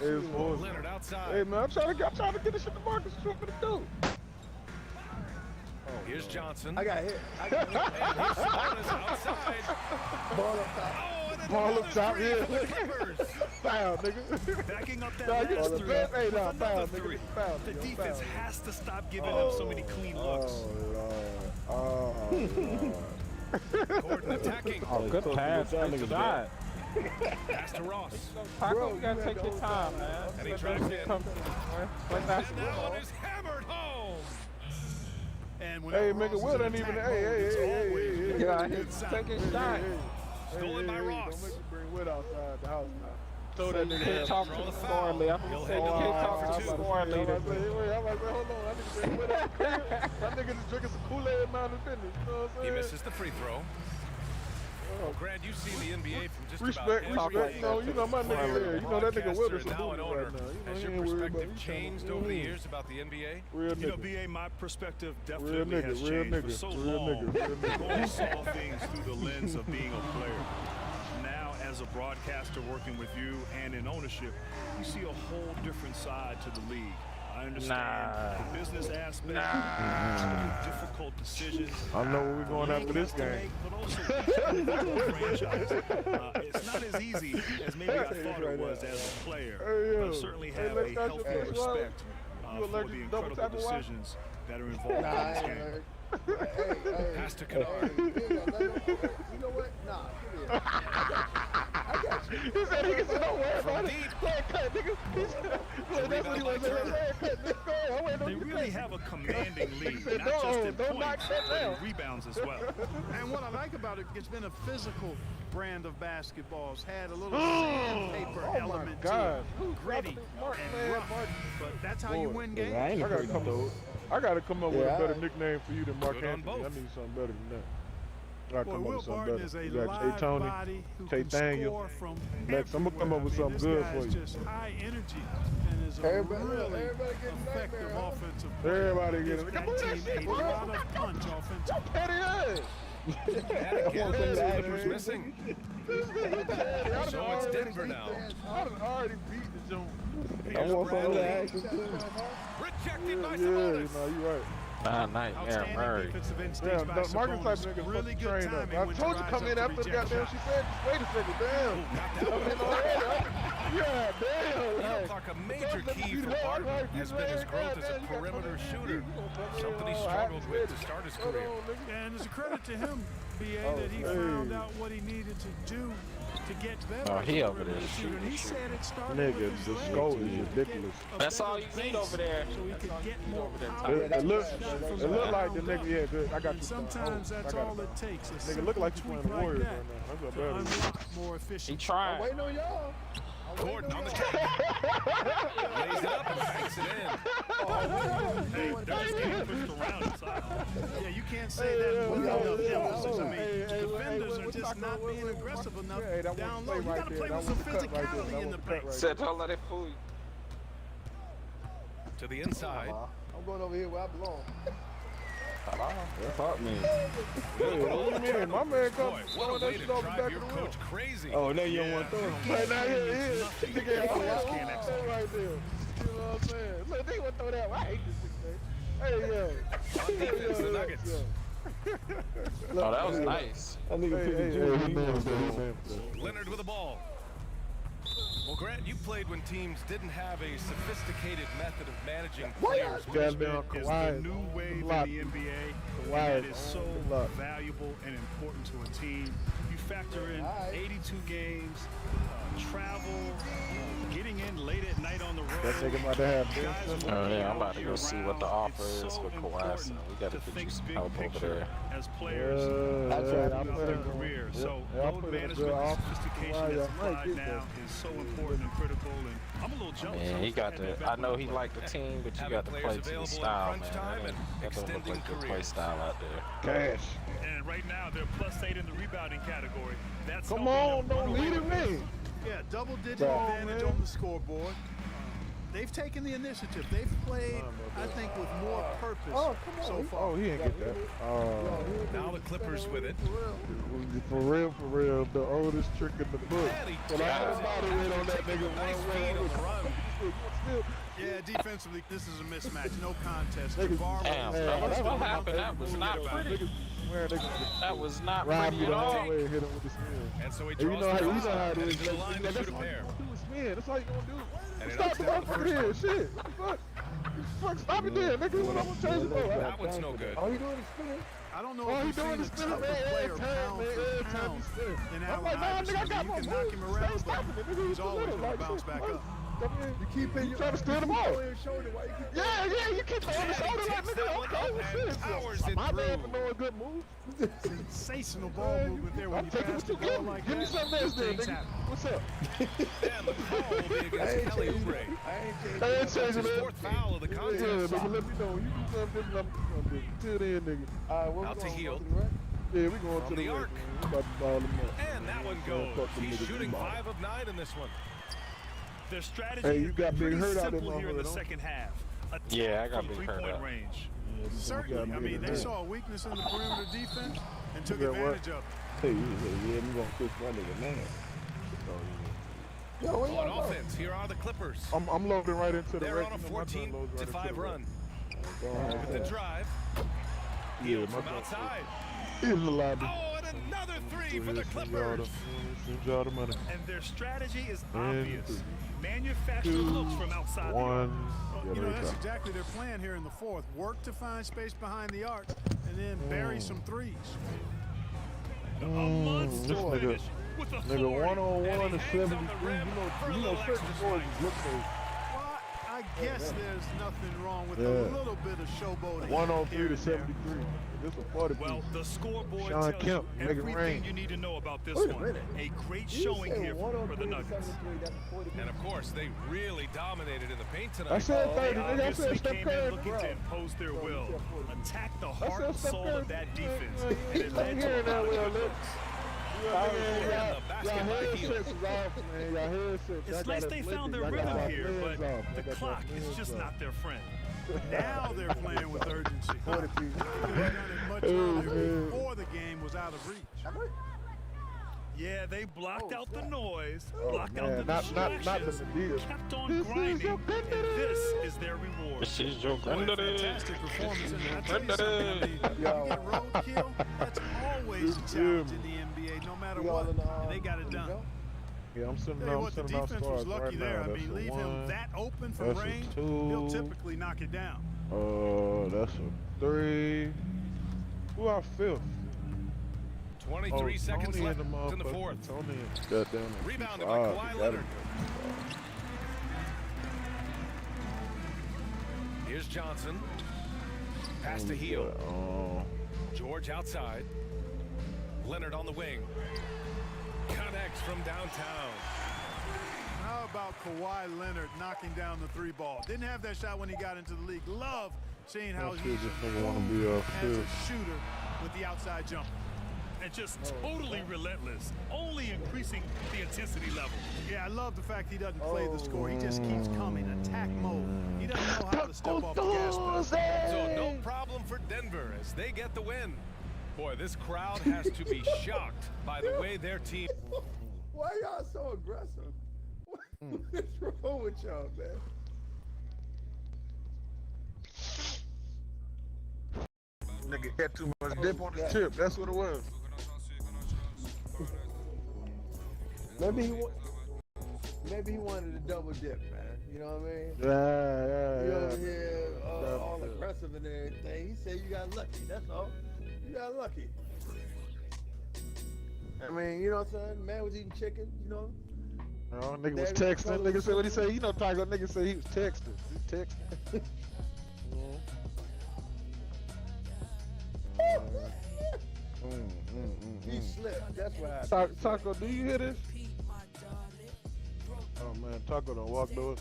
It's voice. Leonard outside. Hey, man, I'm trying to get this shit to Marcus. What you finna do? Here's Johnson. I got hit. And here's Sabonis outside. Ball up top. Oh, and Ball another up top, three yeah. for the Clippers. Foul, nigga. Backing up that Nah, you last on the three bench? Hey, with nah, another foul, three. nigga. Foul, The nigga. defense Foul. has to stop giving up so many clean looks. Oh, Lord. Gordon attacking. Oh, good pass. Good shot. Pass to Ross. Taco, you gotta take your time, man. And he Let drives that shit in. come through, man. Play And that basketball. one is hammered home. And when Hey, Ross nigga, is Will in ain't even. attack Hey, mode, it's always hey. Yeah, a he's good sign. taking shots. Stolen by Ross. Don't make me bring Will outside the house now. Throw that You nigga can't in. talk Draw to the the foul. scoring leader. He'll You head to can't the talk line to for the two. scoring leader. I'm like, hold on. I need to bring Will out. That nigga just drinking some Kool-Aid Mountain business. You know what I'm He saying? misses the free throw. Well, Grant, you've seen the NBA from just Respect, about respect. every No, you know my nigga there. You know that nigga Will is broadcaster some and now an booty owner. right now. You know Has he your ain't worried about perspective it. changed over the years about the NBA? Real You know, nigga. BA, my perspective Real definitely has nigga, real changed. For nigga, so real long, nigga, real we nigga. only saw things through the lens of being a player. Now, as a broadcaster working with you and in ownership, you see a whole different side to the league. I understand the business aspect, the difficult decisions. I know where we're going the after league this has to game. make, but also each individual franchise. It's not as easy as maybe I thought it was as a player, Hey, but I yo. certainly Hey, have let's a start healthy your first round. respect You for the allergic to double incredible tackle watch? decisions that are involved in Nah, this I game. ain't hey, Pass to hey, Kennard. you know what? Nah, give me I got you. He said he can say don't worry about it. deep. Go ahead, cut, nigga. That's what he was saying. Go ahead, cut, nigga. Go ahead. I'm waiting on They you to really cut. have a commanding lead, said, not just in don't knock points, that but down. in rebounds as well. And what I like about it, it's been a physical brand of basketball. It's had a little sandpaper Oh my element God. to it. Gritty Mark, and man, rough. Mark. But that's how you win games. I ain't I gotta come up with a better nickname for you than Mark Good on Anthony. I both. need something better than that. I gotta Boy, come up Will with something Barton better. is a You got live Tony, body who Tay can Daniel. score from Lex, I'm gonna come up with everywhere. something good I for mean, you. this guy is just high energy and is a Everybody really getting effective nightmare, huh? offensive player. Everybody Gives getting that Come on, team that shit, a bro. lot of punch offensively. Petty ass. And again, the Clippers missing. I So it's Denver now. done already beat the joint. I want some of that action too. Rejected by Yeah, Sabonis. no, you're right. Nightmare Outstanding Murray. defensive Yeah, instincts by the Marcus type Sabonis. nigga Really fucking good trained up. timing I when told you to come rise in up after to the reject goddamn. shots. She said, just wait a second, damn. Coming in already. Yeah, damn. He looks like a major key for Barton has been his growth as a perimeter shooter. Something he struggled with to start his career. And it's a credit to him, BA, that he hey. found out what he needed to do to get better. Oh, as he a over there perimeter shooter. And he shooting. said it started Nigga, with his the legs skull to is get ridiculous. a That's all better you need base over there. So he could get more power. It look like the ground nigga, up. yeah, good. I got And you. sometimes that's all it takes. A Nigga look like you simple playing the tweak Warriors like right now. That's what that better. to unlock more He efficient. trying. I'm waiting on y'all. Gordon on the track. Lays it up and banks it in. Hey, there's game pushed around inside. Yeah, you can't say that with enough emphasis. I mean, defenders are just not being aggressive enough down low. You got to play with some physicality in the paint. Said don't let it fool you. To the inside. I'm going over here where I belong. That's hot, man. What do you mean? My man Boy, comes what throwing a that way to shit over the drive back your of the rim. coach crazy. Oh, now you don't want to throw him. Right now, here. Nothing. Nigga, Players can't execute. right there. You know what I'm saying? Look, they want to throw that. I hate this thing. Hey, yeah. On defense, the Nuggets. Oh, that was nice. That nigga took the jump. Leonard with the ball. Well, Grant, you played when teams didn't have a sophisticated method of managing players. Goddamn Is Kawhi. the new wave in Lot. the NBA, and Kawhi that is is so lot. valuable and important to a team. You factor in 82 games, travel, getting in late at night on the road. That nigga about to have Guys Ben Simmons. Oh yeah, I'm about to year go see what the round. offer It's is so with Kawhi. important So we got to to get you think some big help over picture there. as players That's throughout right. I'm their putting- career. yeah, So yeah, I'm load putting a management, good the offer. sophistication Kawhi, that's I might applied get now that. is so important and critical. And I'm a little jealous. Man, he of got at the. that I know he level. liked the team, but you Having got to players play to the available in style, crunch man. time and That don't look extending like your play careers. style out there. Cash. And right now they're +8 in the rebounding category. That's Come helping on, them run don't away lead with him this. in. Yeah, double-digit Come on, advantage man. on the scoreboard. They've taken the initiative. They've played, I think, with more purpose so far. Oh, he ain't get that. Now the Clippers with it. For real, the oldest trick in the book. And he But I got had it. a body weight on that nigga. Nice one way. feed on the run. Still, Yeah, defensively, this is a mismatch. No contest. Niggas- Jabbar Damn, was- bro, That's what happened? That was not pretty. niggas swear they gonna That was not ride pretty me at the all. hard way and hit him with the spin. And so he And you draws know how the it foul, is. heading to the line to That's shoot a all you pair. gonna do is spin. That's all you gonna do. And it Stop knocks the down the motherfucker first here. one. Shit. What the fuck? Fuck, stop it there, nigga. What I'm gonna change it for? That one's no good. Oh, he doing the spin? I don't know Oh, if he we've doing seen the a spin, tougher man. player Every time, pound man. for Every time pound he spin. than I'm Allen like, nah, Iverson. nigga, I got You my can knock moves. him Stay around, stopping it, but nigga. he's always little, gonna like, bounce shit, back like, up. You keep it. You trying to steal the ball. On your shoulder. Why you keep Yeah, you keep throwing the And he shoulder like takes nigga. that one Okay, up well, and shit. powers it My bad for through. knowing good moves. Sensational ball movement there when I'm you taking pass what the you ball give me. like Give me that. something else there, Things nigga. happen. What's up? And the call will be against Kelly Oubre. I ain't changing. I ain't That's changing his it. fourth foul of the Yeah, contest. nigga, let me know. You do something different, I'm gonna do. Till then, nigga. All right, where Out we to going? heel. To the right? Yeah, we going From to the the arc. arc. We about to ball him up. And that one Yeah, goes. fuck them He's niggas shooting ball. 5 of 9 in this one. Their strategy Hey, you is got Big pretty Hurt out there, simple here in the motherfucker, second half. Attack Yeah, I got from Big Hurt three-point out. range. Certainly. I mean, they Yeah. saw a weakness in the perimeter defense and took Yeah, what? advantage of it. Hey, yeah, we gonna switch my nigga now. Yo, where On y'all going? offense, here are the Clippers. I'm loading right into the They're wreck. on a You know, my son loads right 14-5 into the wreck. run. Go ahead. With the drive. Yeah, Heel my from son. outside. He's a lobby. Oh, and Another three for the Clippers. Send y'all the money. And their strategy is And obvious. Manufacture looks from outside the arc. One. You know, that's exactly their plan here in the fourth. Work to find space behind the arc and then bury some threes. This nigga, nigga 101 to 73. You know certain boys look so. I guess there's nothing wrong with a little bit of showboating. 103 to 73. This is a 40 Well, the scoreboard Sean tells Kemp, you everything you need to know about this one. A great showing here for the Nuggets. And of course, they really dominated in the paint tonight. I said 30, They nigga. I said obviously Steph came Curry, in looking bro. to impose their will, attack the heart said and Steph soul Curry. of that defense, Yeah, and it led to a lot of good looks. Y'all headsets is off, man. Y'all headsets. It's nice they found their rhythm here, but the clock is just not their friend. Now they're playing with urgency. They could have done it much earlier before the game was out of reach. Yeah, they blocked out the noise, blocked out the distractions, kept on grinding, and this is their reward. This is your granddaddy. Fantastic performance. And I tell you something, I mean, you get roadkill, that's always a challenge in the NBA, no matter what, and they got it done. Yeah, I'm sitting Tell you out. what, the defense was lucky there. I mean, leave him that open from range, he'll typically knock it down. That's a 3. Who our 5th? 23 seconds left in the fourth. Rebounded by Kawhi Leonard. Here's Johnson. Pass to Heel. George outside. Leonard on the wing. Connects from downtown. How about Kawhi Leonard knocking down the 3 ball? Didn't have that shot when he got into the league. Love seeing how he's as a shooter with the outside jumper. And just totally relentless, only increasing the intensity level. Yeah, I love the fact he doesn't play the score. He just keeps coming, attack mode. He doesn't know how to step off the gas pedal. So no problem for Denver as they get the win. Boy, this crowd has to be shocked by the way their team... Why y'all so aggressive? What's wrong with y'all, man? Nigga had too much dip on the tip. That's what it was. Maybe he wanted a double dip, man. You know what I mean? Yeah. You over here all aggressive and everything. He said you got lucky. That's all. You got lucky. I mean, you know what I'm saying? Man was eating chicken, you know? No, nigga was texting. Nigga said what he said. You know, Tiger. Nigga said he was texting. He texting. He slipped. That's what happened. Taco, do you hear this? Oh man, Taco done walked over.